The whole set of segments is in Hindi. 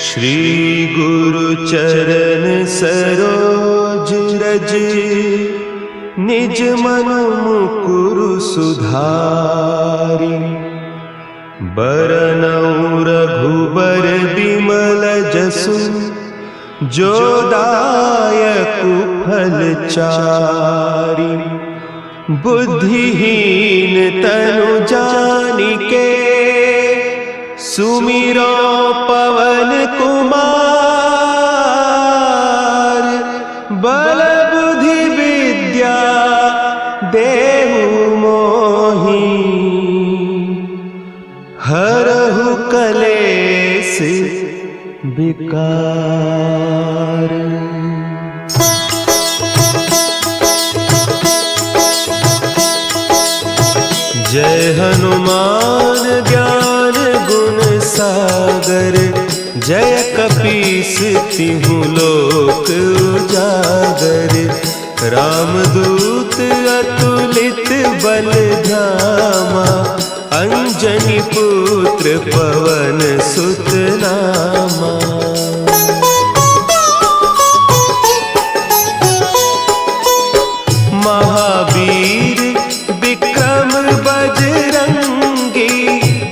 श्री गुरु चरण सरोज रज, निज मन मुकुरु सुधारि। बरनउँ रघुबर बिमल जसु, जो दायकु फल चारि। बुद्धिहीन तनु जानिके, सुमिरो पवन कुमार। बल बुद्धि विद्या देहु मोहि, हरहु कलेस विकार। जय हनुमान ज्ञान गुण सागर, जय कपीस तिहु लोक उजागर। रामदूत अतुलित बल धामा, अंजनी पुत्र पवन सुत नामा। महावीर विक्रम बजरंगी,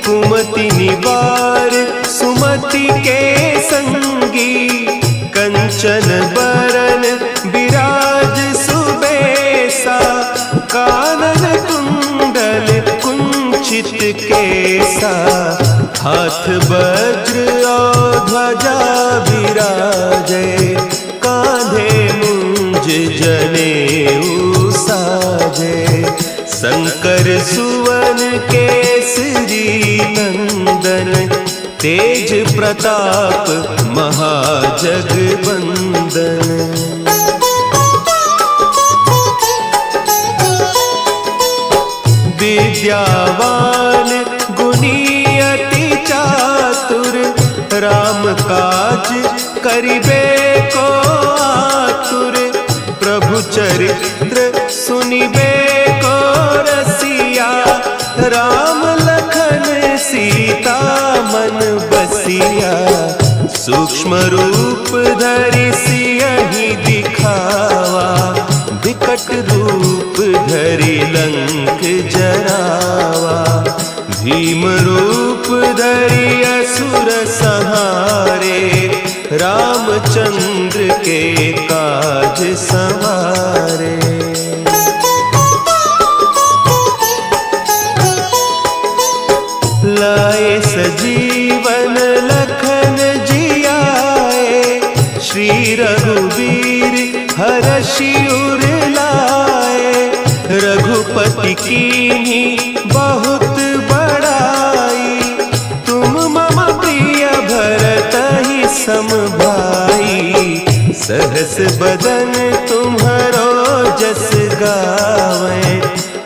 कुमति निवार सुमति के संगी। कंचन बरन विराज सुबेसा, कानन कुंडल कुंचित केसा। हाथ वज्र और ध्वजा विराजे, कांधे मुंज जनेऊ साजे। शंकर सुवन केसरी नंदन, तेज प्रताप महाजगवंदन। विद्यावान गुणी अति चातुर, राम काज करिबे को आतुर। प्रभु चरित्र सुनिबे को रसिया, राम लखन सीता मन बसिया। सूक्ष्म रूप धरि सियहि दिखावा, विकट रूप धरि लंक जरावा। भीम रूप धरि असुर संहारे, रामचंद्र के काज संवारे। लाए सजीवन लखन जियाए, श्री रघुवीर हरषि उर लाए। रघुपति कीन्ही बहुत बड़ाई, तुम मम प्रिय भरतहि सम भाई। सहस बदन तुम्हरो जस गावें,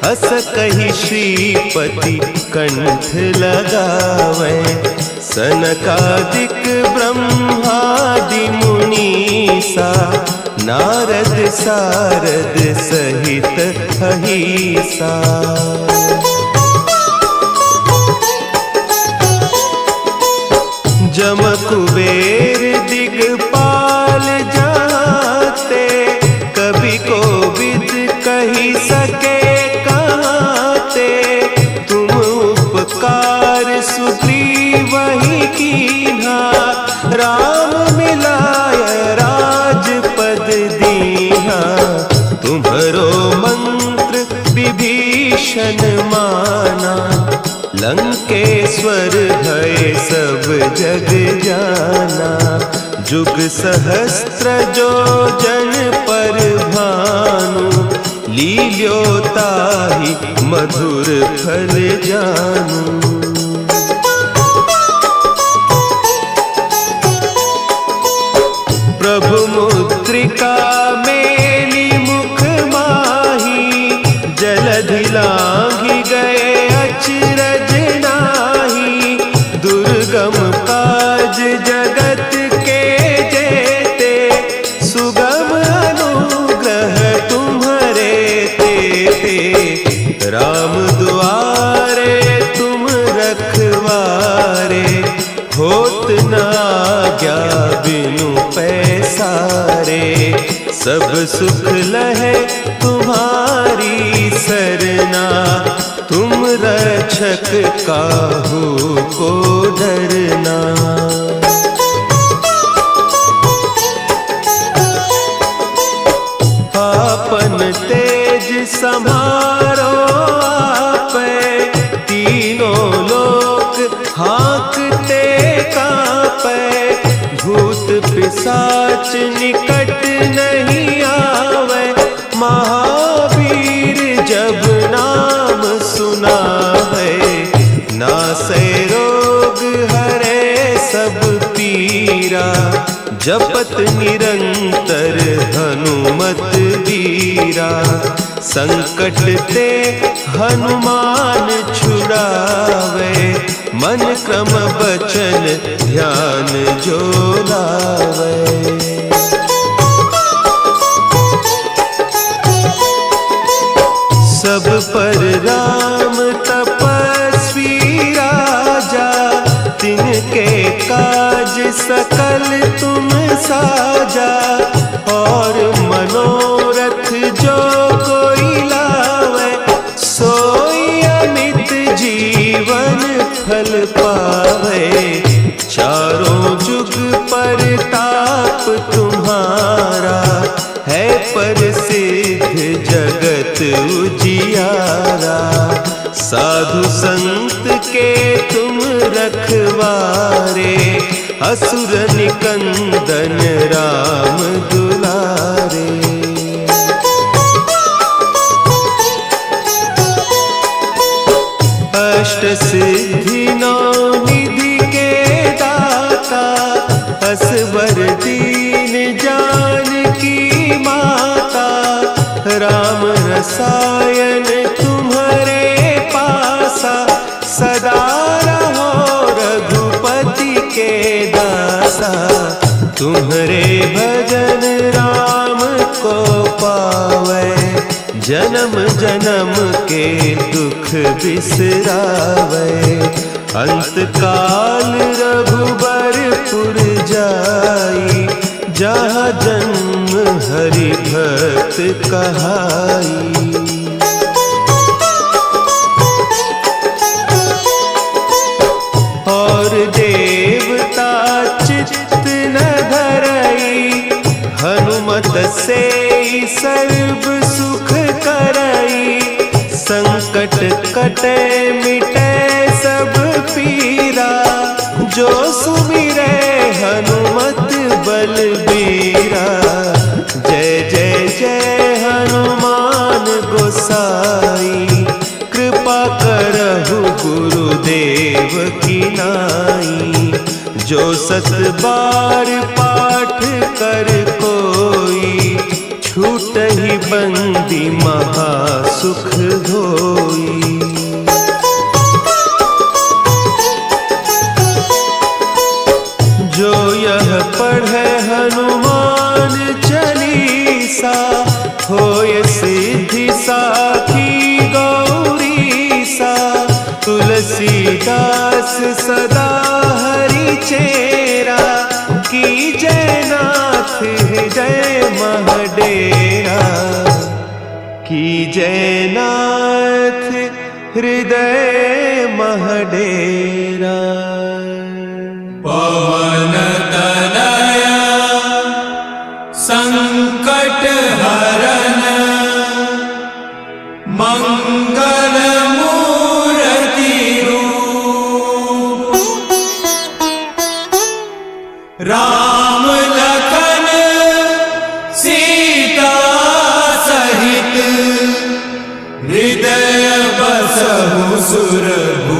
हस कहि श्रीपति कंठ लगावें। सनकादिक ब्रह्मादि मुनीसा, नारद सारद सहित अहीसा। जम कुबेर दिगपाल जाते, कवि कोविद कहि सके कहते। तुम उपकार सुग्रीवहि कीन्हा, राम मिलाय राजपद दीन्हा। तुम्हरो मंत्र विभीषण माना, लंकेश्वर भय सब जग जाना। जुग सहस्त्र जो जन पर भानु, लील्योताहि मधुर फल जानू। प्रभु मुद्रिका मेली मुख माही, जलधि लांघि गए अचरज नाही। दुर्गम काज जगत के जेते, सुगम अनुग्रह तुम्हरे तेते। राम दुआरे तुम रखवारे, होत न आज्ञा बिनु पैसारे। सब सुख लहे तुम्हारी सरना, तुम रक्षक काहू को डरना। आपन तेज समारो आपै, तीनों लोक हाँकते कांपै। भूत पिशाच निकट नहीं आवे, महावीर जब नाम सुनावे। नासै रोग हरे सब पीरा, जपत निरंतर हनुमत बीरा। संकट ते हनुमान छुड़ावे, मन क्रम बचन ध्यान जो लावे। सब पर राम तपस्वी राजा, तिनके काज सकल तुम साजा। और मनोरथ जो कोई लावे, सोई अमित जीवन फल पावे। चारों जुग परताप तुम्हारा, है प्रसिद्ध जगत उजियारा। साधु संत के तुम रखवारे, असुर निकंदन राम दुलारे। अष्ट सिद्धि नौ निधि के दाता, असवर दीन जानकी माता। राम रसायन तुम्हारे पासा, सदा रहो रघुपति के दासा। तुम्हारे भजन राम को पावे, जन्म जन्म के दुख बिसरावे। अंत काल रघुबरपुर जाई, जहाँ जन्म हरि भक्त कहाई। और देवता चित्त न धरई, हनुमत से सर्व सुख करई। संकट कटे मिटे सब पीरा, जो सुमिरे हनुमत बलबीरा। जय जय जय हनुमान गोसाई, कृपा करहु गुरुदेव की नाई। जो सत बार पाठ कर कोई, छूटहि बंदी महा सुख होई। जो यह पढ़े हनुमान चालीसा, होय सिद्धि साखी गौरीसा। तुलसीदास सदा हरि चेरा, की जयनाथ हृदय महडेरा। की जयनाथ हृदय महडेरा। पवन तनया संकट हरन, मंगल मूर्ति रूप। राम लखन सीता सहित, हृदय बसहु सुरभूप।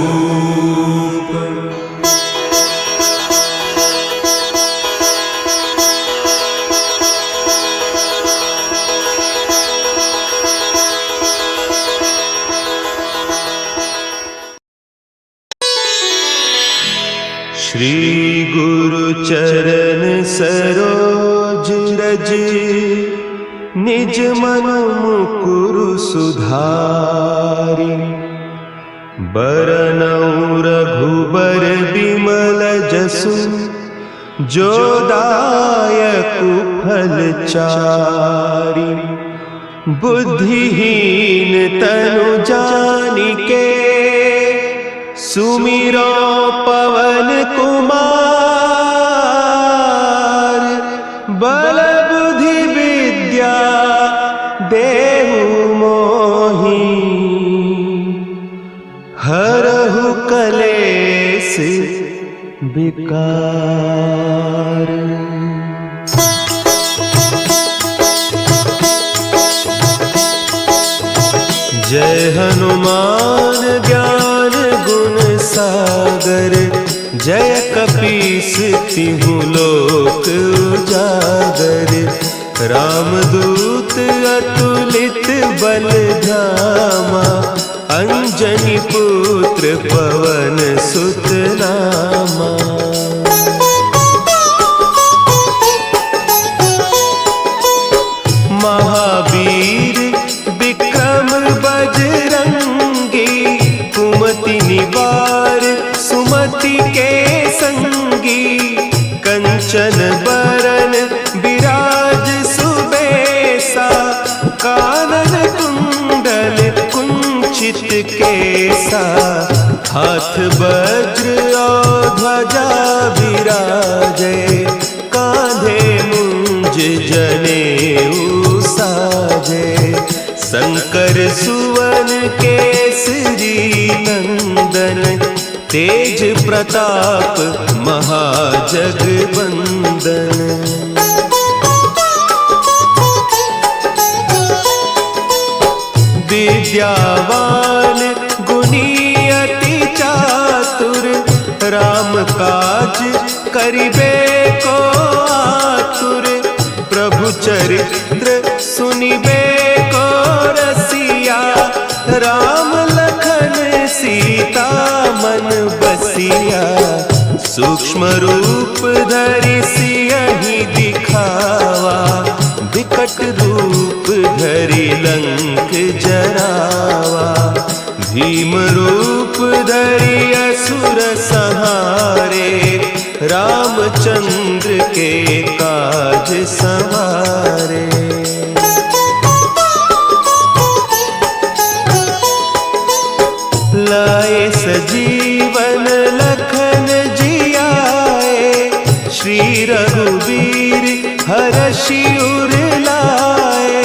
श्री गुरु चरण सरोज रज, निज मन मुकुरु सुधारि। बरनउँ रघुबर बिमल जसु, जो दायकु फल चारि। बुद्धिहीन तनु जानिके, सुमिरो पवन कुमार। बल बुद्धि विद्या देहु मोहि, हरहु कलेस विकार। जय हनुमान ज्ञान गुण सागर, जय कपीस तिहु लोक उजागर। रामदूत अतुलित बल धामा, अंजनी पुत्र पवन सुत नामा। महावीर विक्रम बजरंगी, कुमति निवार सुमति के संगी। कंचन बरन विराज सुबेसा, कानन कुंडल कुंचित केसा। हाथ वज्र और ध्वजा विराजे, कांधे मुंज जनेऊ साजे। शंकर सुवन केसरी नंदन, तेज प्रताप महाजगवंदन। विद्यावान गुणी अति चातुर, राम काज करिबे को आतुर। प्रभु चरित्र सुनिबे को रसिया, राम लखन सीता मन बसिया। सूक्ष्म रूप धरि सियहि दिखावा, विकट रूप धरि लंक जरावा। भीम रूप धरि असुर संहारे, रामचंद्र के काज सवारे। लाए सजीवन लखन जियाए, श्री रघुवीर हरषि उर लाए।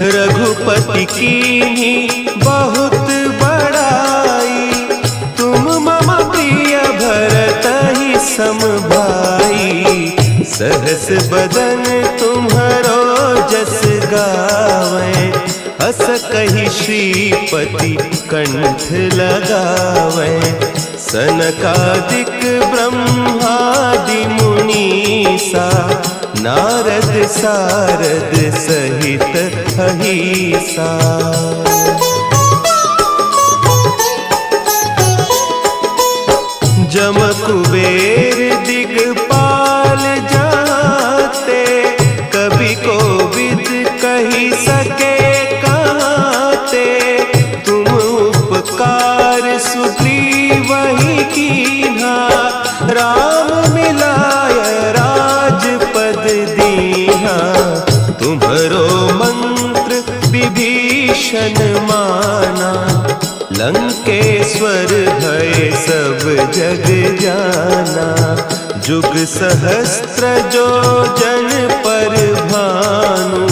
रघुपति कीन्ही बहुत बड़ाई, तुम मम प्रिय भरतहि सम भाई। सहस बदन तुम्हरो जस गावें, हस कहि श्रीपति कंठ लगावें। सनकादिक ब्रह्मादि मुनीसा, नारद सारद सहित अहीसा। जम कुबेर दिगपाल जाते, कवि कोविद कहि सके कहते। तुम उपकार सुग्रीवहि कीन्हा, राम मिलाय राजपद दीन्हा। तुम्हरो मंत्र विभीषण माना, लंकेश्वर भय सब जग जाना। जुग सहस्त्र जो जन पर भानु,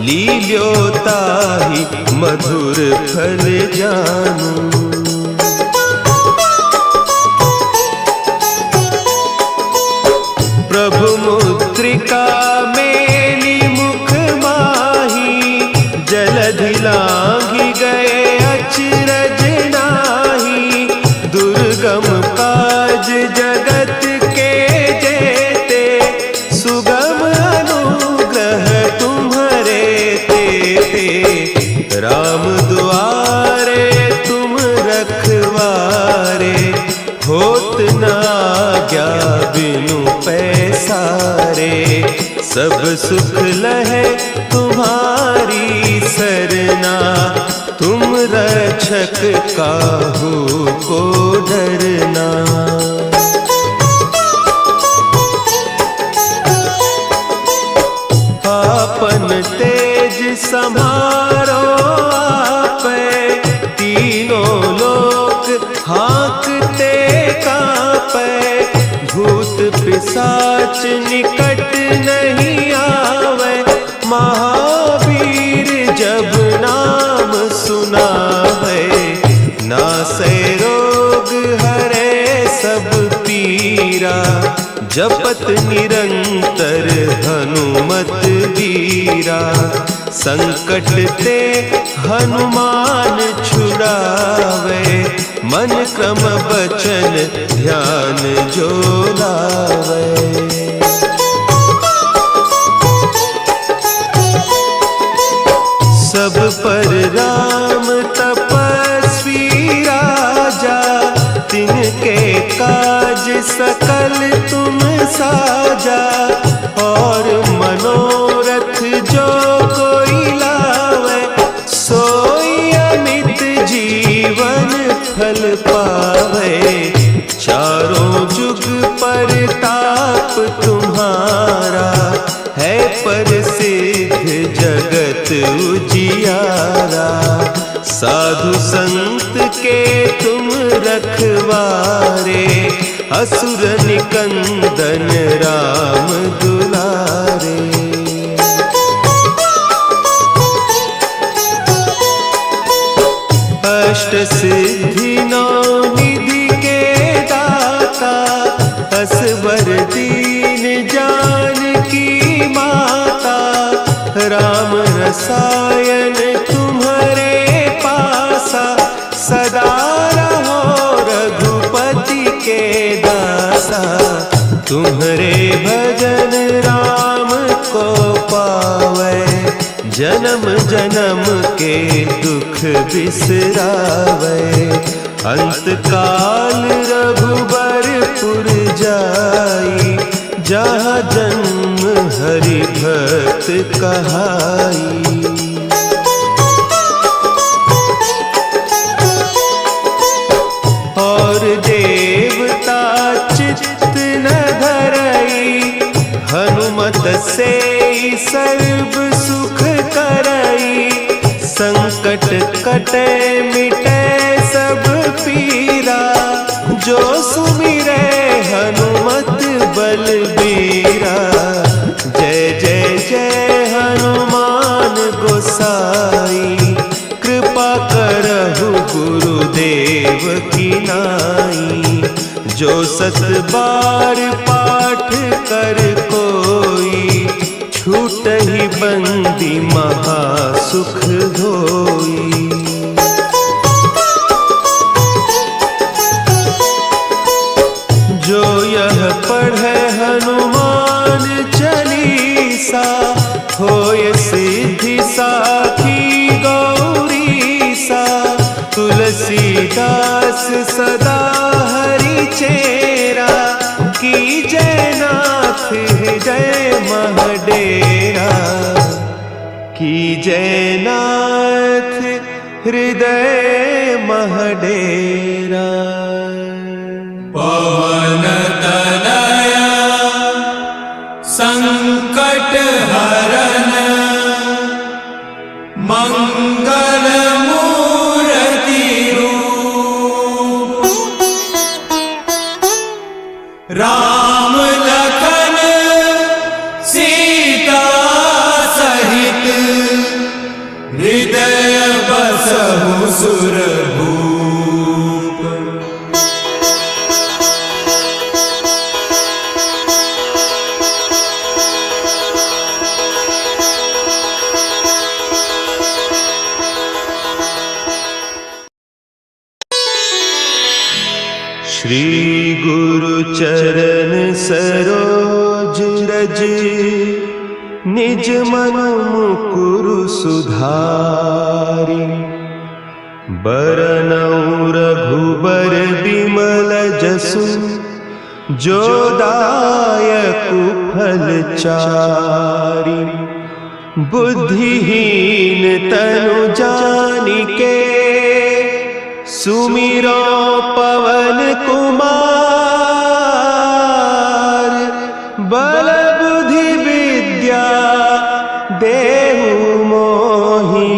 लील्यो ताहि मधुर फल जानू। प्रभु मुद्रिका मेली मुख माही, जलधि लांघि गए अचरज नाही। दुर्गम काज जगत के जेते, सुगम अनुग्रह तुम्हरे तेते। राम दुआरे तुम रखवारे, होत न आज्ञा बिनु पैसारे। सब सुख लहे तुम्हारी सरना, तुम रक्षक काहू को डरना। आपन तेज समारो आपे, तीनों लोक हाँकते कांपे। भूत पिशाच निकट नहीं आवे, महावीर जब नाम सुनावे। नासै रोग हरे सब पीरा, जपत निरंतर हनुमत वीरा। संकट ते हनुमान छुड़ावे, मन क्रम बचन ध्यान जो लावे। सब पर राम तपस्वी राजा, तिनके काज सकल तुम साजा। और मनोरथ जो कोई लावे, सोई अमित जीवन फल पावे। चारों जुग परताप तुम्हारा, है प्रसिद्ध जगत उजियारा। साधु संत के तुम रखवारे, असुर निकंदन राम दुलारे। अष्ट सिद्धि नौ निधि के दाता, असवर दीन जानकी माता। राम रसायन तुम्हारे पासा, सदा रहो रघुपति के दासा। तुम्हारे भजन राम को पावे, जन्म जन्म के दुख बिसरावे। अंत काल रघुबरपुर जाई, जहाँ जन्म हरि भक्त कहाई। और देवता चित्त न धरई, हनुमत से सर्व सुख करई। संकट कटे मिटे सब पीरा, जो सुमिरे हनुमत बलबीरा। जय जय जय हनुमान गोसाई, कृपा करहु गुरुदेव की नाई। जो सत बार पाठ कर कोई, छूटहि बंदी महासुख होई। जो यह पढ़े हनुमान चालीसा, होय सिद्धि साखी गौरीसा। तुलसीदास सदा हरि चेरा, कीजय नाथ हृदय महडेरा। कीजय नाथ हृदय महडेरा। पवन तनया संकट हरन, मंगल मूर्ति रूप। राम लखन सीता सहित, हृदय बसहु सुरभूप। श्री गुरु चरण सरोज रज, निज मन मुकुरु सुधारि। बरनउँ रघुबर बिमल जसु, जो दायकु फल चारि। बुद्धिहीन तनु जानिके, सुमिरो पवन कुमार, बल बुद्धि विद्या देहु मोहि,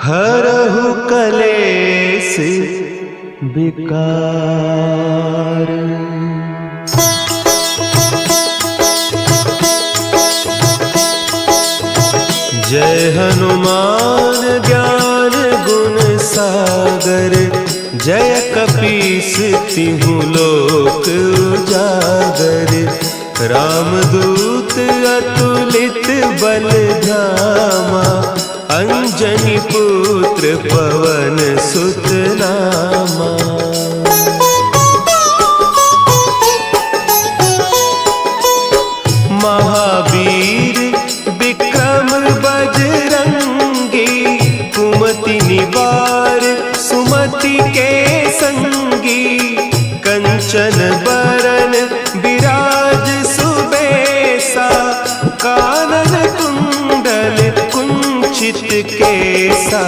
हरहु कलेस विकार। जय हनुमान ज्ञान गुण सागर, जय कपीस तिहु लोक उजागर। रामदूत अतुलित बल धामा, अंजनी पुत्र पवन सुत नामा। महावीर विक्रम बजरंगी, कुमति निवार सुमति के संगी। कंचन बरन विराज सुबेसा, कानन कुंडल कुंचित केसा।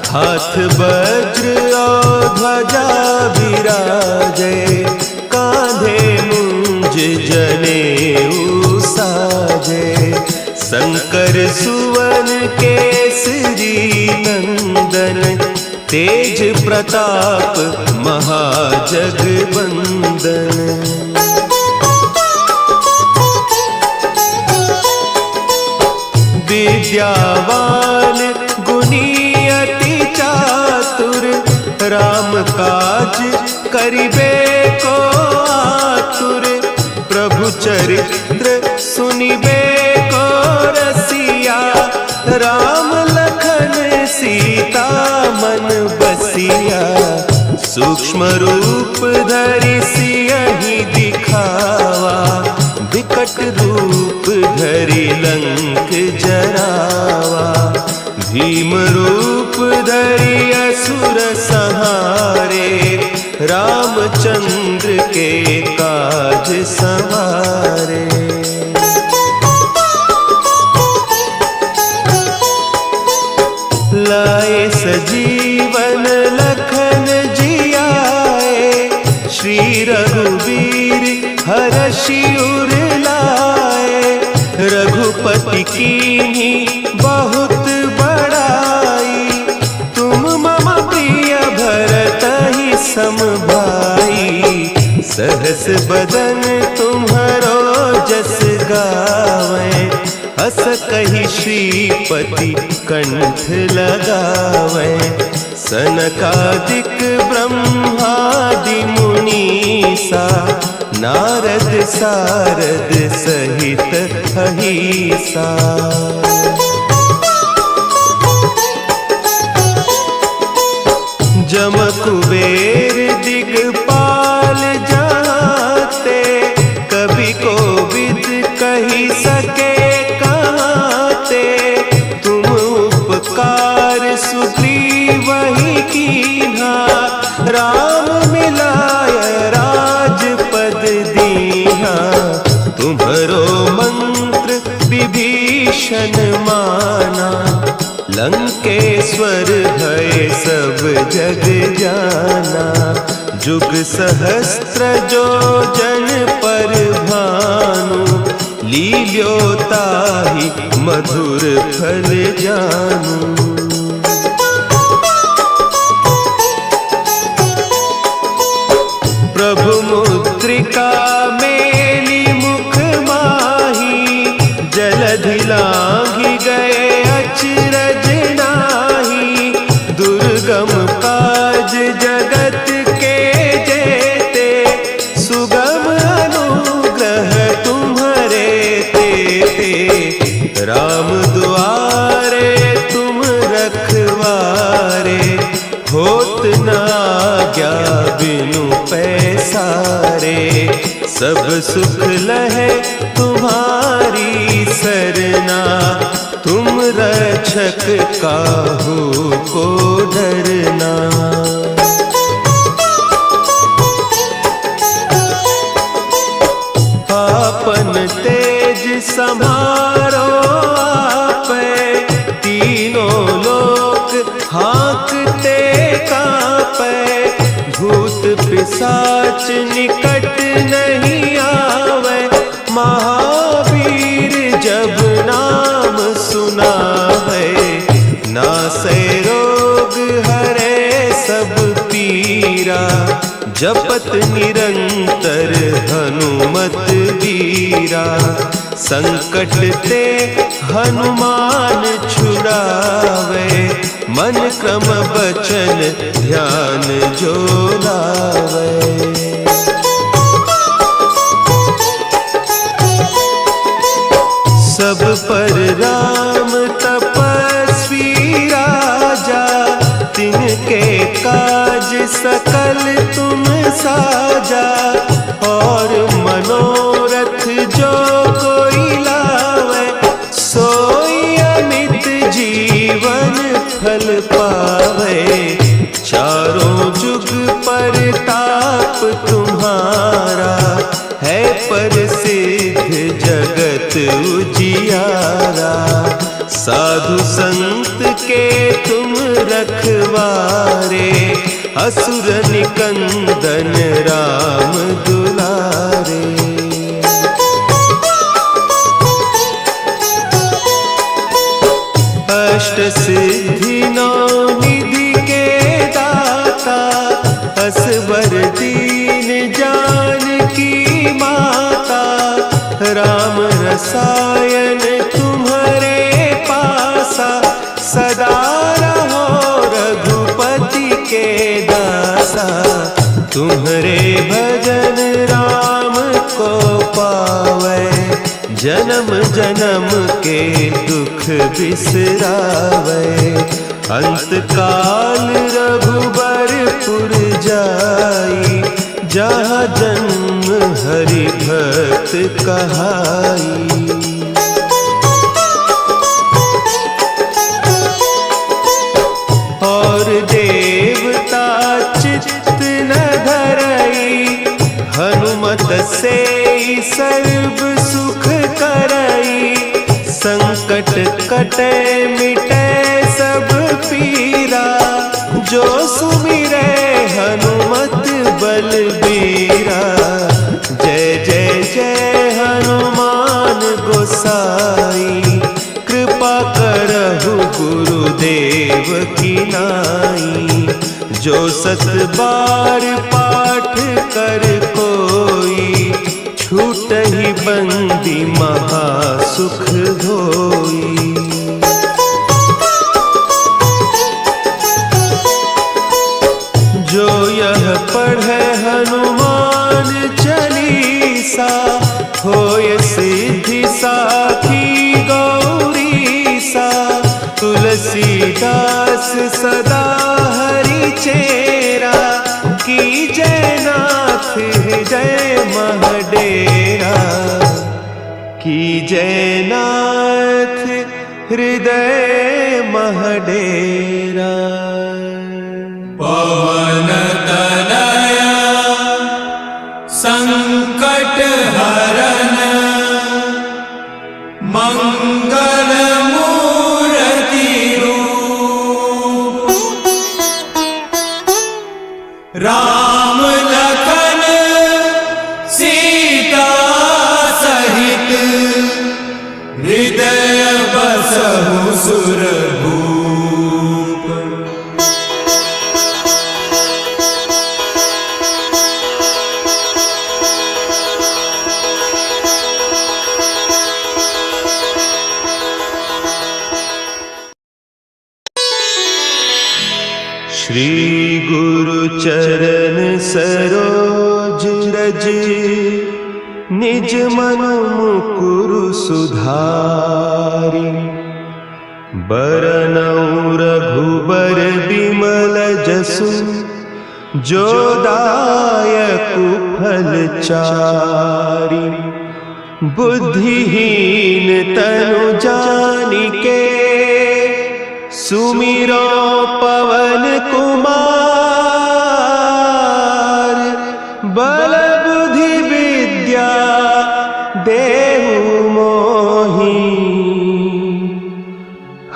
हाथ वज्र और ध्वजा विराजे, कांधे मुंज जनेऊ साजे। शंकर सुवन केसरी नंदन, तेज प्रताप महाजगवंदन। विद्यावान गुणी अति चातुर, राम काज करिबे को आतुर। प्रभु चरित्र सुनिबे को रसिया, राम लखन सीता मन बसिया। सूक्ष्म रूप धरि सियहि दिखावा, विकट रूप धरि लंक जरावा। भीम रूप धरि असुर संहारे, रामचंद्र के काज संवारे। लाए सजीवन लखन जियाए, श्री रघुवीर हरषि उर लाए। रघुपति कीन्ही बहुत बड़ाई, तुम मम प्रिय भरतहि सम भाई। सहस बदन तुम्हरो जस गावें, हस कहि श्रीपति कंठ लगावें। सनकादिक ब्रह्मादि मुनीसा, नारद सारद सहित अहीसा। जम कुबेर दिगपाल जाते, कवि कोविद कहि सके कहते। तुम उपकार सुग्रीवहि कीन्हा, राम मिलाय राजपद दीन्हा। तुम्हरो मंत्र विभीषण माना, लंकेश्वर भय सब जग जाना। जुग सहस्त्र जो जन पर भानु, लील्यो ताहि मधुर फल जानू। प्रभु मुद्रिका मेली मुख माही, जलधि लांघि गए अचरज नाही। दुर्गम काज जगत के जेते, सुगम अनुग्रह तुम्हरे तेते। राम दुआरे तुम रखवारे, होत न आज्ञा बिनु पैसारे। सब सुख लहे तुम्हारी सरना, तुम रक्षक काहू को डरना। आपन तेज समारो आपे, तीनों लोक हाँकते जाच निकट नहीं आवे, महावीर जब नाम सुनावे। नासै रोग हरे सब पीरा, जपत निरंतर हनुमत बीरा। संकट ते हनुमान छुड़ावे, मन क्रम बचन ध्यान जो लावे। सब पर राम तपस्वी राजा, तिनके काज सकल तुम साजा। और मनोरथ जो कोई लावे, सोई अमित जीवन फल पावे। चारों जुग परताप तुम्हारा, है प्रसिद्ध जगत उजियारा। साधु संत के तुम रखवारे, असुर निकंदन राम दुलारे। अष्ट सिद्धि नौ निधि के दाता, असवर दीन जानकी माता। राम रसायन तुम्हारे पासा, सदा रहो रघुपति के दासा। तुम्हारे भजन राम को पावे, जन्म जन्म के दुख बिसरावे। अंत काल रघुबरपुर जाई, जहाँ जन्म हरि भक्त कहाई। और देवता चित्त न धरई, हनुमत से सर्व सुख करई। संकट कटे मिटे सब पीरा, जो सुमिरे हनुमत बलबीरा। जय जय जय हनुमान गोसाई, कृपा करहु गुरुदेव की नाई। जो सत बार पाठ कर कोई, छूटहि बंदी महासुख होई। जो यह पढ़े हनुमान चालीसा, होय सिद्धि साखी गौरीसा। तुलसीदास सदा हरि चेरा, की जय नाथ हृदय महडेरा। की जय नाथ हृदय महडेरा। पवन तनया संकट हरन, मंगल मूर्ति रूप। राम लखन सीता सहित, हृदय बसहु सुरभूप। श्री गुरु चरण सरोज रज, निज मन मुकुरु सुधारि। बरनउँ रघुबर बिमल जसु, जो दायकु फल चारि। बुद्धिहीन तनु जानिके, सुमिरो पवन कुमार। बल बुद्धि विद्या देहु मोहि,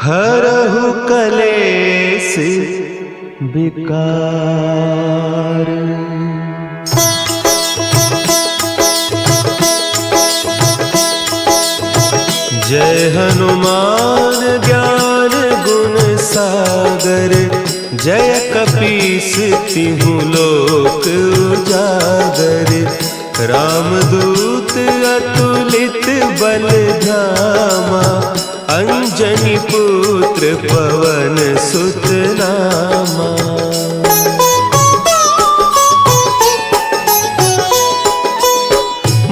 हरहु कलेस विकार। जय हनुमान ज्ञान गुण सागर, जय कपीस तिहु लोक उजागर। रामदूत अतुलित बल धामा, अंजनी पुत्र पवन सुत नामा।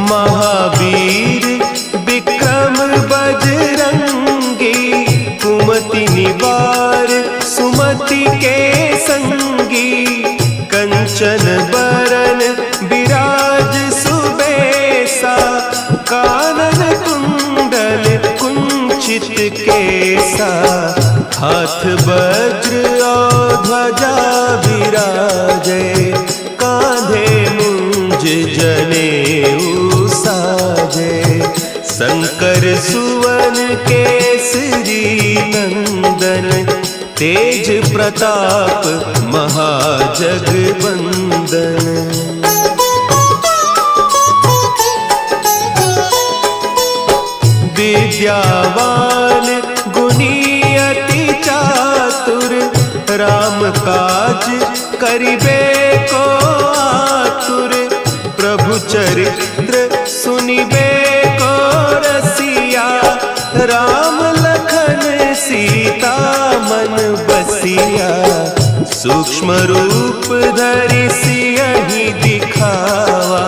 महावीर विक्रम बजरंगी, कुमति निवार सुमति के संगी। कंचन बरन विराज सुबेसा, कानन कुंडल कुंचित केसा। हाथ वज्र और ध्वजा विराजे, कांधे मुंज जनेऊ साजे। शंकर सुवन केसरी नंदन, तेज प्रताप महाजगवंदन। विद्यावान गुणी अति चातुर, राम काज करिबे को आतुर। प्रभु चरित्र सुनिबे को रसिया, राम लखन सीता मन बसिया। सूक्ष्म रूप धरि सियहि दिखावा,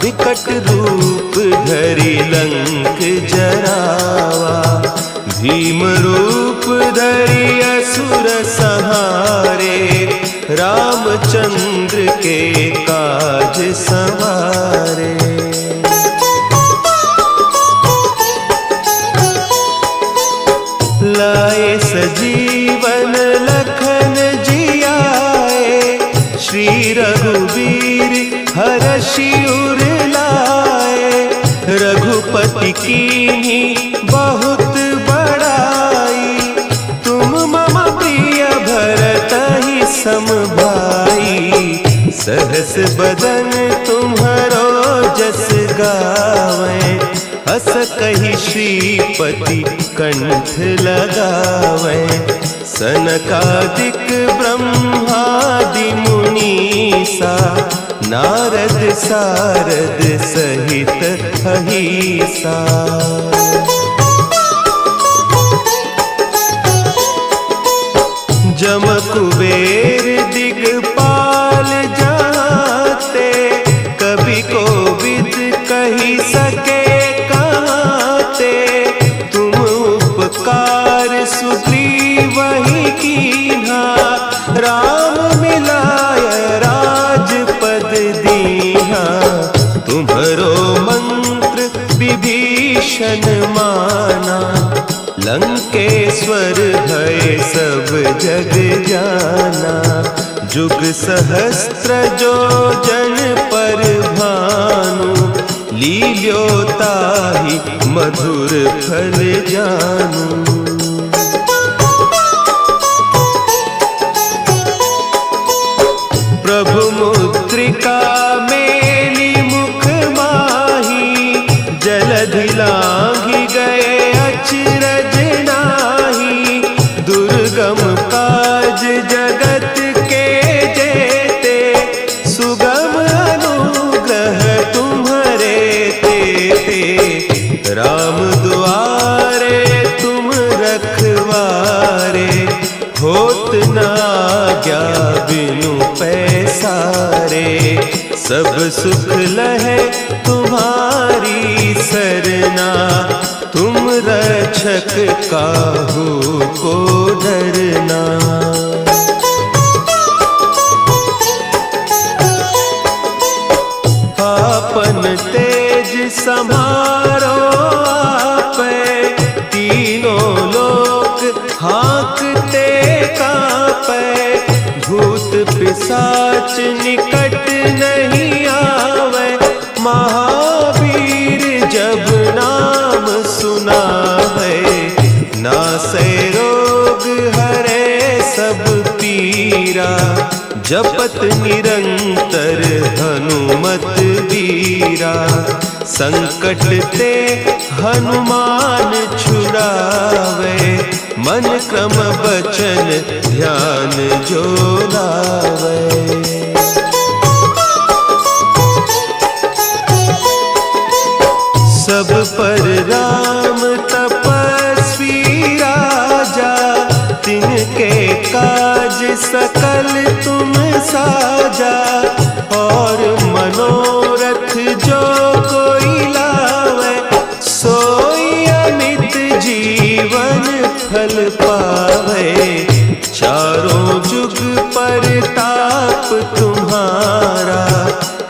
विकट रूप धरि लंक जरावा। भीम रूप धरि असुर संहारे, रामचंद्र के काज संवारे। लाए सजीवन लखन जियाए, श्री रघुवीर हरषि उर लाए। रघुपति कीन्ही बहुत बड़ाई, तुम मम प्रिय भरतहि सम भाई। सहस बदन तुम्हरो जस गावें, हस कहि श्रीपति कंठ लगावें। सनकादिक ब्रह्मादि मुनीसा, नारद सारद सहित अहीसा। जम कुबेर दिगपाल जाते, कवि कोविद कही सके कहते। तुम उपकार सुग्रीवहि कीन्हा, राम मिलाय राजपद दीन्हा। तुम्हरो मंत्र विभीषण माना, लंकेश्वर भय सब जग जाना। जुग सहस्त्र जो जन पर भानु, लील्योताहि मधुर फल जानू। प्रभु मुद्रिका मेली मुख माही, जलधि लांघि गए अचरज नाही। दुर्गम काज जगत के जेते, सुगम अनुग्रह तुम्हरे तेते। राम दुआरे तुम रखवारे, होत न आज्ञा बिनु पैसारे। सब सुख लहे तुम्हारी सरना, तुम रक्षक काहू को डरना। आपन तेज समारो आपै, तीनों लोक हाँकते कापै। भूत पिशाच निकट नहीं आवे, महावीर जब नाम सुना है। नासै रोग हरे सब पीरा, जपत निरंतर हनुमत वीरा। संकट ते हनुमान छुड़ावे, मन क्रम बचन ध्यान जो लावे। सब पर राम तपस्वी राजा, तिनके काज सकल तुम साजा। और मनोरथ जो कोई लावे, सोई अमित जीवन फल पावे। चारों जुग परताप तुम्हारा,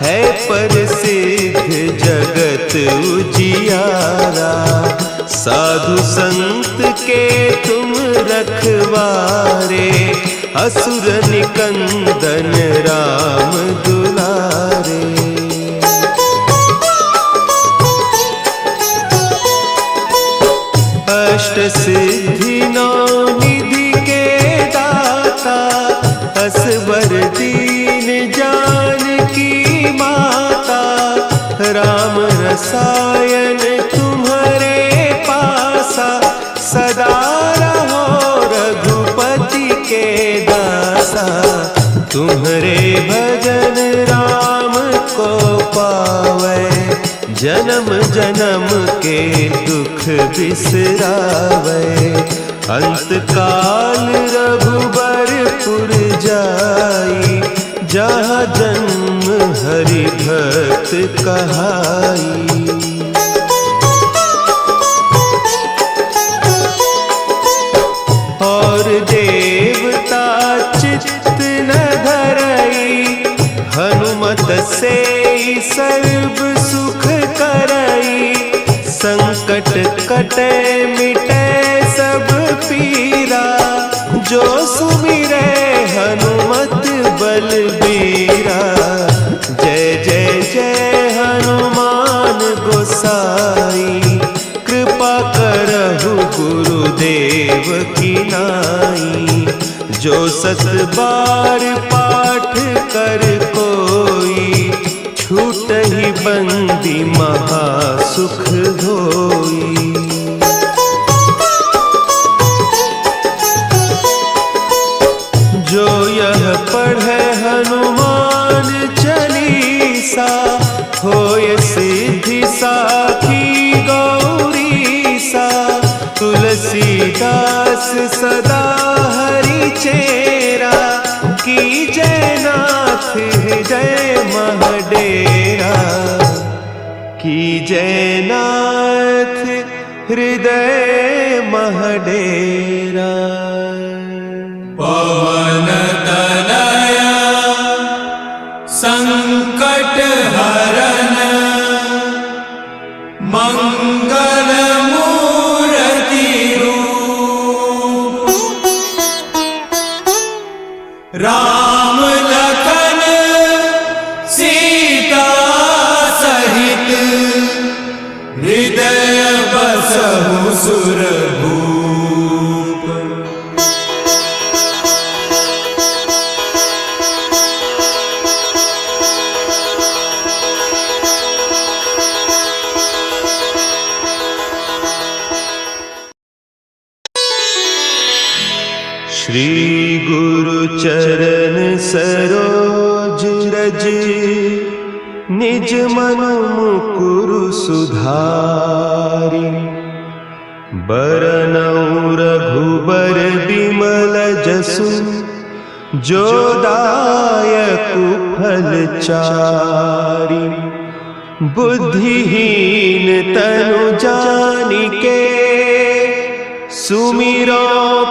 है प्रसिद्ध जगत उजियारा। साधु संत के तुम रखवारे, असुर निकंदन राम दुलारे। अष्ट सिद्धि नौ निधि के दाता, असवर दीन जानकी माता। राम रसायन तुम्हारे पासा, सदा रहो रघुपति के दासा। तुम्हारे भजन राम को पावे, जन्म जन्म के दुख बिसरावे। अंत काल रघुबरपुर जाई, जहाँ जन्म हरि भक्त कहाई। और देवता चित्त न धरई, हनुमत से सर्व सुख करई। संकट कटे मिटे सब पीरा, जो सुमिरे हनुमत बलबीरा। जय जय जय हनुमान गोसाई, कृपा करहु गुरुदेव की नाई। जो सत बार पाठ कर कोई, छूटहि बंदी महासुख होई। जो यह पढ़े हनुमान चालीसा, होय सिद्धि साखी गौरीसा। तुलसीदास सदा हरि चेरा, कीजय नाथ हृदय महडेरा। कीजय नाथ हृदय महडेरा। पवन तनया संकट हरन, मंगल मूर्ति रूप। राम लखन सीता सहित, हृदय बसहु सुरभूप। श्री गुरु चरण सरोज रज, निज मन मुकुरु सुधारि। बरनउँ रघुबर बिमल जसु, जो दायकु फल चारि। बुद्धिहीन तनु जानिके, सुमिरो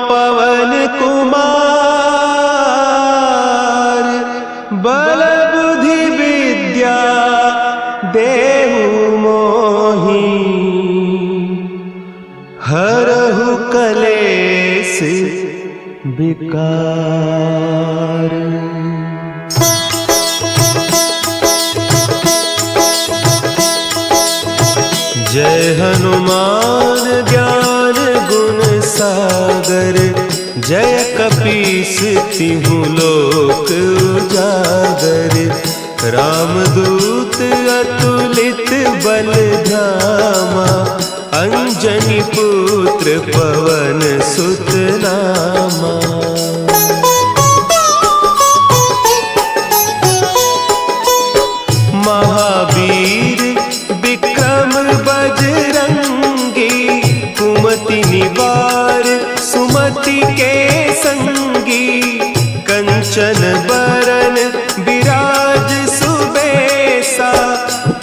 पवन कुमार। बल बुद्धि विद्या देहु मोहि, हरहु कलेस विकार। जय हनुमान ज्ञान गुण सागर, जय कपीस तिहु लोक उजागर। रामदूत अतुलित बल धामा, अंजनी पुत्र पवन सुत नामा। महावीर विक्रम बजरंगी, कुमति निवार सुमति के संगी। कंचन बरन विराज सुबेसा,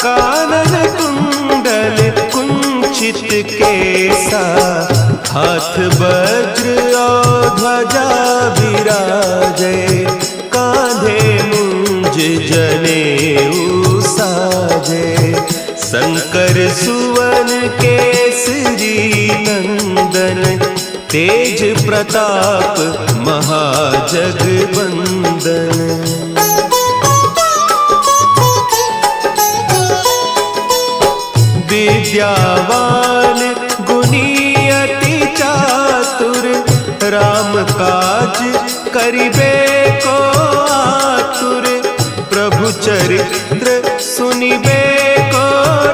कानन कुंडल कुंचित केसा। हाथ वज्र और ध्वजा विराजे, कांधे मुंज जनेऊ साजे। शंकर सुवन केसरी नंदन, तेज प्रताप महाजगबंदन। विद्यावान गुणी अति चातुर, राम काज करिबे को आतुर। प्रभु चरित्र सुनिबे को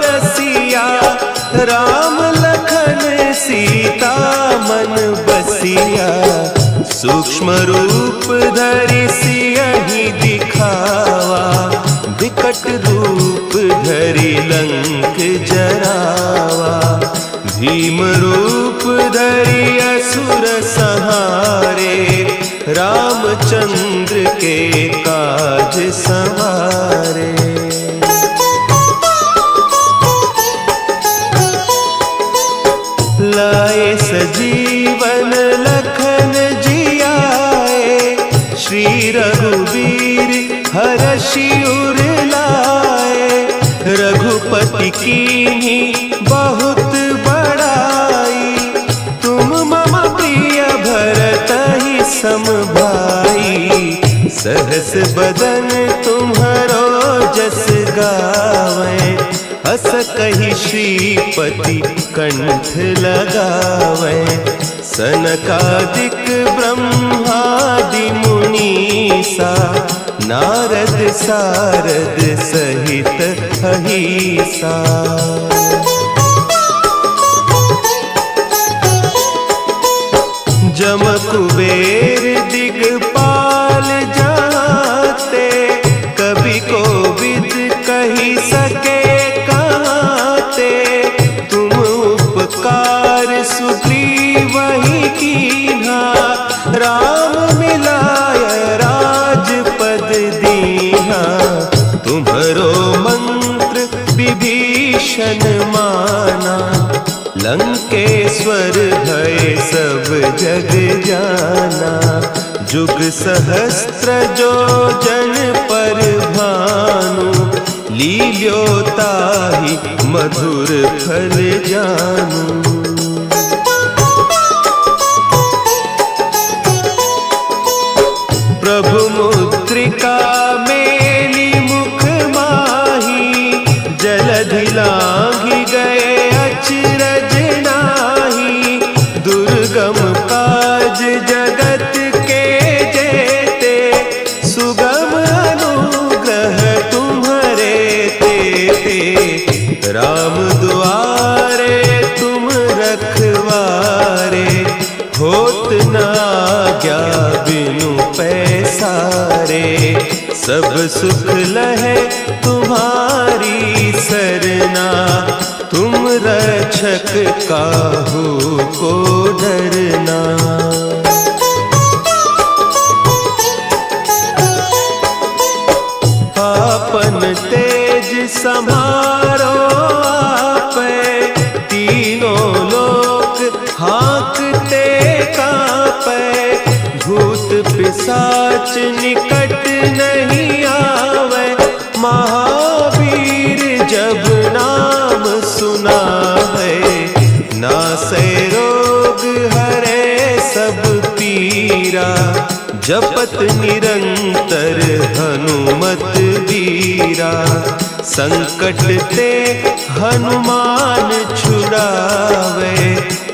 रसिया, राम लखन सीता मन बसिया। सूक्ष्म रूप धरि सियहि दिखावा, विकट रूप धरि लंक जरावा। भीम रूप धरि असुर संहारे, रामचंद्र के काज संवारे। लाए सजीवन लखन जियाए, श्री रघुवीर हरषि उर लाए। रघुपति कीन्ही बहुत बड़ाई, तुम मम प्रिय भरतहि सम भाई। सहस बदन तुम्हरो जस गावें, हस कहि श्रीपति कंठ लगावें। सनकादिक ब्रह्मादि मुनीसा, नारद सारद सहित अहीसा। जम कुबेर दिगपाल जाते, कवि कोविद कही सके कहते। तुम उपकार सुग्रीवहि कीन्हा, राम मिलाय राजपद दीन्हा। तुम्हरो मंत्र विभीषण माना, लंकेश्वर भय सब जग जाना। जुग सहस्त्र जो जन पर भानु, लील्योताहि मधुर फल जानू। प्रभु मुद्रिका मेली मुख माही, जलधि लांघि गए अचरज नाही। दुर्गम काज जगत के जेते, सुगम अनुग्रह तुम्हरे तेते। राम दुआरे तुम रखवारे, होत न आज्ञा बिनु पैसारे। सब सुख लहे तुम्हारी सरना, तुम रक्षक काहू को डरना। आपन तेज समारो आपे, तीनों लोक हाँकते कांपे। भूत पिशाच निकट नहीं आवे, महावीर जब नाम सुना है। नासै रोग हरे सब पीरा, जपत निरंतर हनुमत वीरा। संकट ते हनुमान छुड़ावे,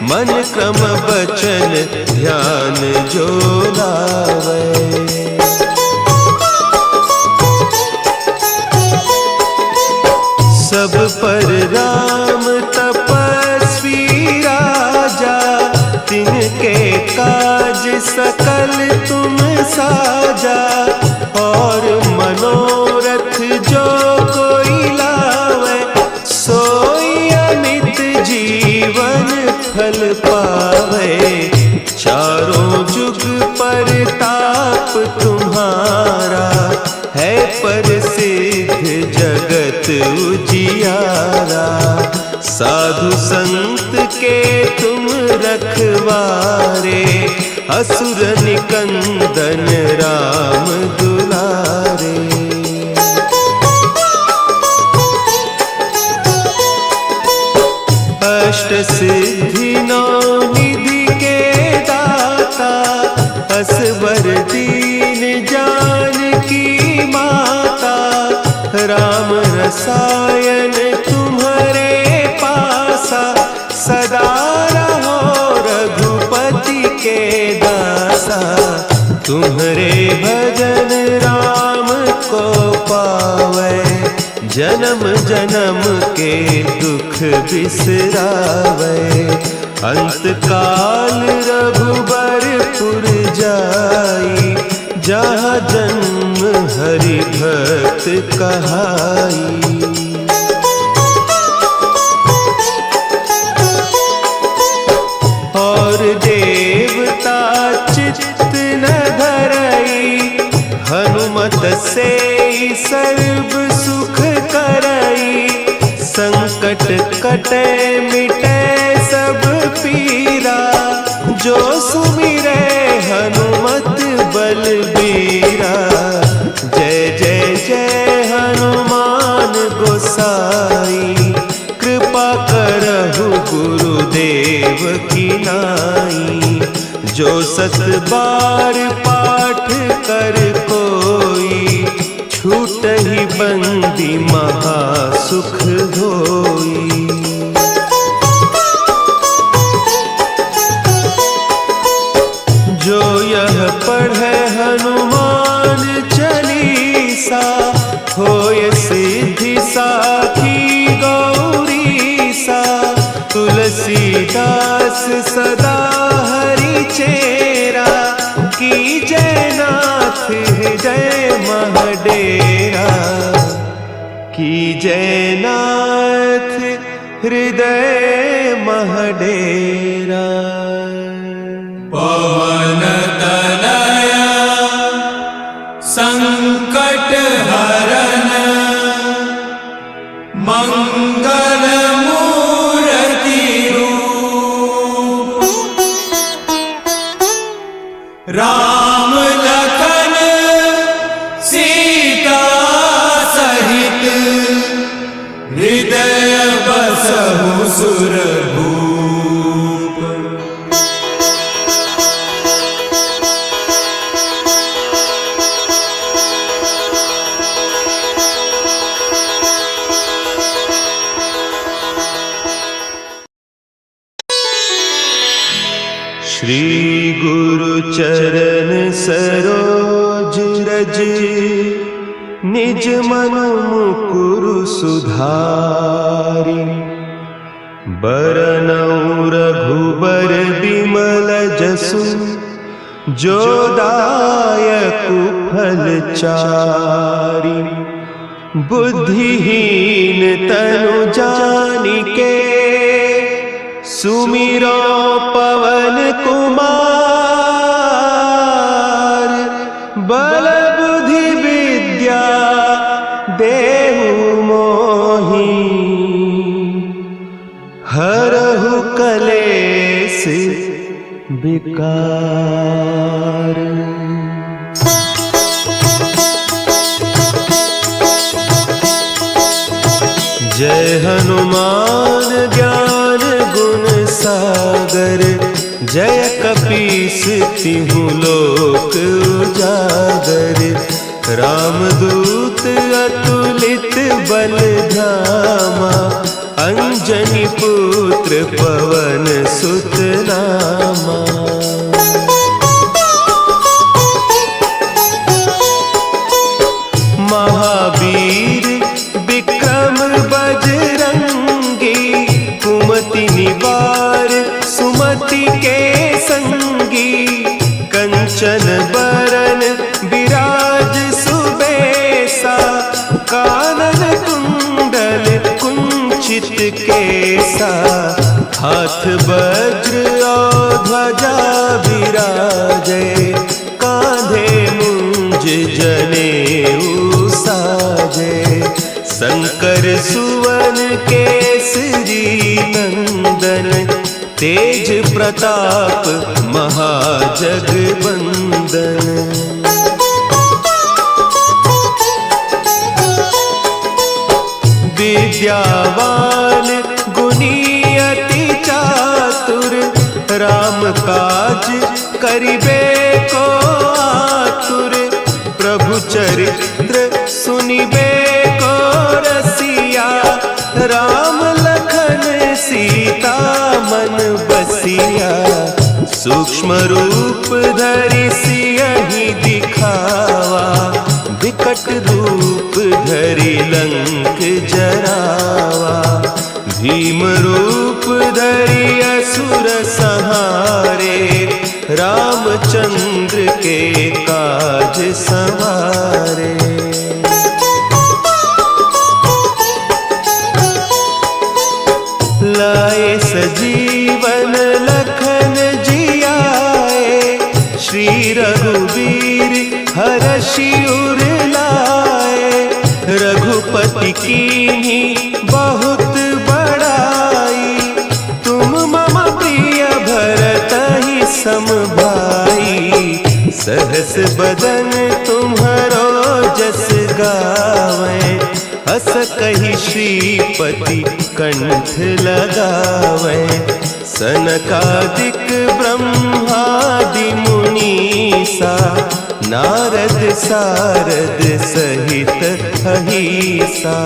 मन क्रम बचन ध्यान जो लावे। सब पर राम तपस्वी राजा, तिनके काज सकल तुम साजा। और मनोरथ जो कोई लावे, सोई अमित जीवन फल पावे। चारों जुग पर ताप तुम्हारा, है प्रसिद्ध जगत उजियारा। साधु संत के तुम रखवारे, असुर निकंदन राम दुलारे। अष्ट सिद्धि नौ निधि के दाता, असवर दीन जानकी माता। राम रसायन तुम्हारे पासा, सदा रहो रघुपति के दासा। तुम्हारे भजन राम को पावे, जन्म जन्म के दुख बिसरावे। अंत काल रघुबरपुर जाई, जहाँ जन्म हरि भक्त कहाई। और देवता चित्त न धरई, हनुमत से सर्व सुख करई। संकट कटे मिटे सब पीरा, जो सुमिरे हनुमत बलबीरा। जय जय जय हनुमान गोसाई, कृपा करहु गुरुदेव की नाई। जो सत बार पाठ कर कोई, छूटहि बंदी महासुख होई। जो यह पढ़े हनुमान चालीसा, होय सिद्धि साखी गौरीसा। तुलसीदास सदा हरि चेरा, की जय नाथ हृदय महडेरा। की जय नाथ हृदय महडेरा। पवन तनया संकट हरन, मंगल मूर्ति रूप। राम लखन सीता सहित, हृदय बसहु सुरभूप। श्री गुरु चरण सरोज रज, निज मन मुकुरु सुधारि। बरनउँ रघुबर बिमल जसु, जो दायकु फल चारि। बुद्धिहीन तनु जानिके, सुमिरो पवन कुमार। बल बुद्धि विद्या देहु मोहि, हरहु कलेस विकार। जय हनुमान ज्ञान गुण सागर, जय कपीस तिहु लोक उजागर। रामदूत अतुलित बल धामा, अंजनी पुत्र पवन सुत नामा। महावीर विक्रम बज मूंछित केसा, हाथ वज्र और ध्वजा विराजे, कांधे मुंज जनेऊ साजे। शंकर सुवन केसरी नंदन, तेज प्रताप महाजगबंदन। विद्यावान गुणी अति चातुर, राम काज करिबे को आतुर। प्रभु चरित्र सुनिबे को रसिया, राम लखन सीता मन बसिया। सूक्ष्म रूप धरि सियहि दिखावा, विकट रूप धरि लंक जरावा। भीम रूप धरि असुर संहारे, रामचंद्र के काज संवारे। लाए सजीवन लखन जियाए, श्री रघुवीर हरषि उर लाए। रघुपति कीन्ही बहुत बड़ाई, तुम मम प्रिय भरतहि सम भाई। सहस बदन तुम्हरो जस गावें, हस कहि श्रीपति कंठ लगावें। सनकादिक ब्रह्मादि मुनीसा, नारद सारद सहित अहीसा।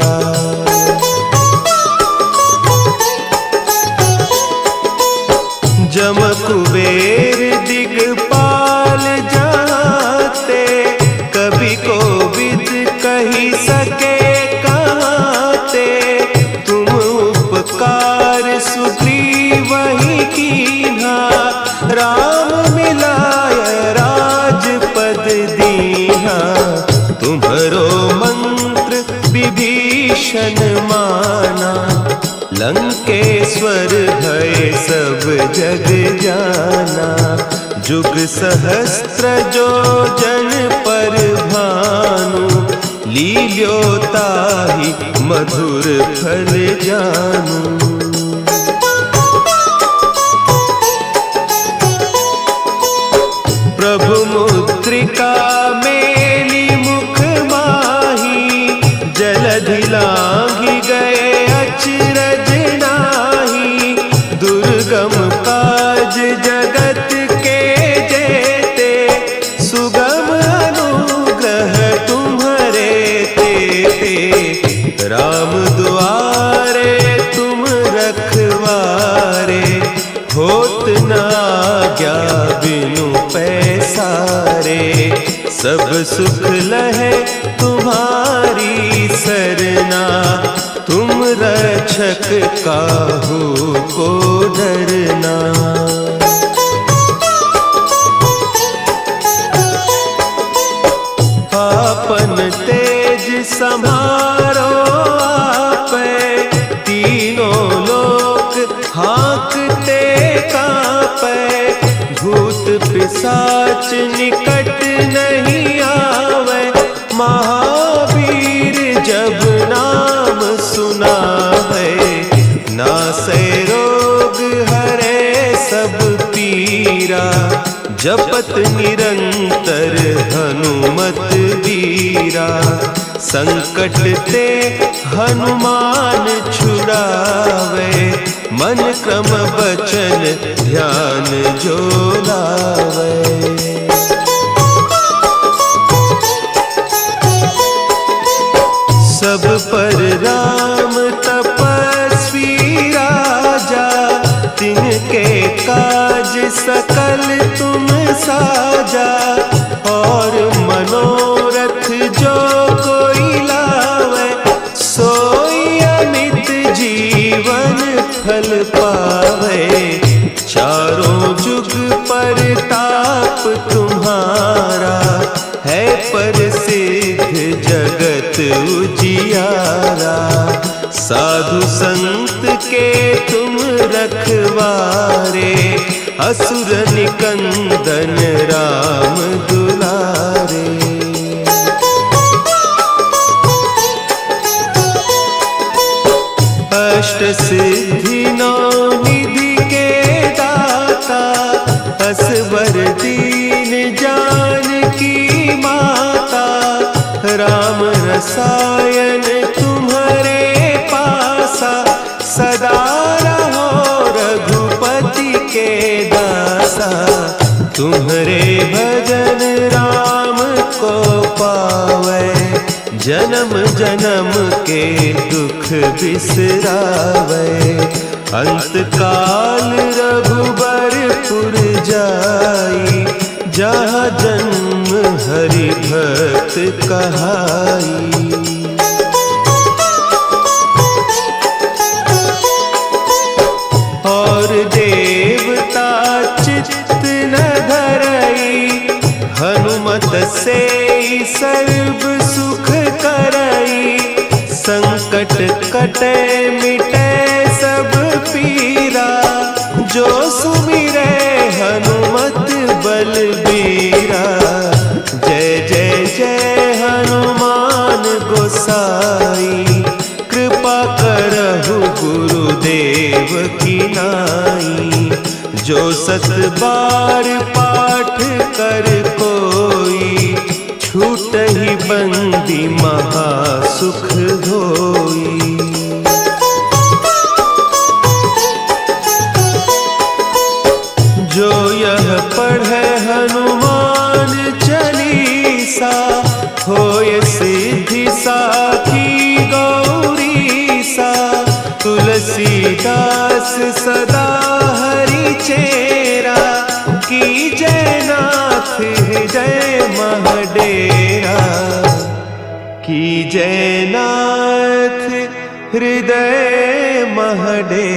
जम कुबेर दिगपाल जाते, कवि कोविद कही सके कहते। तुम उपकार सुग्रीवहि कीन्हा, राम मिलाय राजपद दीन्हा। तुम्हरो मंत्र विभीषण माना, लंकेश्वर भय सब जग जाना। जुग सहस्त्र जो जन पर भानु, लील्योताहि मधुर फल जानू। प्रभु मुद्रिका मेली मुख माही, जलधि लांघि गए अचरज नाही। दुर्गम काज जगत के जेते, सुगम अनुग्रह तुम्हरे तेते। राम दुआरे तुम रखवारे, होत न आज्ञा बिनु पैसारे। सब सुख लहे तुम्हारी सरना, तुम रक्षक काहू को डरना। आपन तेज समारो आपै, तीनों लोक हाँकते कांपै। भूत पिशाच निकट नहीं आवे, महावीर जब नाम सुनावे। नासै रोग हरे सब पीरा, जपत निरंतर हनुमत वीरा। संकट ते हनुमान छुड़ावे, मन क्रम बचन ध्यान जो लावे। सब पर राम तपस्वी राजा, तिनके काज सकल तुम साजा। और मनोरथ जो कोई लावे, सोई अमित जीवन फल पावे। चारों जुग परताप तुम्हारा, है प्रसिद्ध जगत उजियारा। साधु संत के तुम रखवारे, असुर निकंदन राम दुलारे। अष्ट सिद्धि नौ निधि के दाता, असवर दीन जानकी माता। राम रसायन तुम्हारे पासा, सदा रहो रघुपति के दासा। तुम्हारे भजन राम को पावे, जन्म जन्म के दुख बिसरावे। अंत काल रघुबरपुर जाई, जहाँ जन्म हरि भक्त कहाई। और देवता चित्त न धरई, हनुमत से सर्व सुख करई। संकट कटे मिटे सब पीरा, जो सुमिरे हनुमत बलबीरा। जय जय जय हनुमान गोसाई, कृपा करहु गुरुदेव की नाई। जो सत बार पाठ कर कोई, छूटहि बंदी महासुख होई। जो यह पढ़े हनुमान चालीसा, होय सिद्धि साखी गौरीसा। तुलसीदास सदा हरि चेरा, की जयनाथ हृदय महडेरा। की जयनाथ हृदय महडेरा।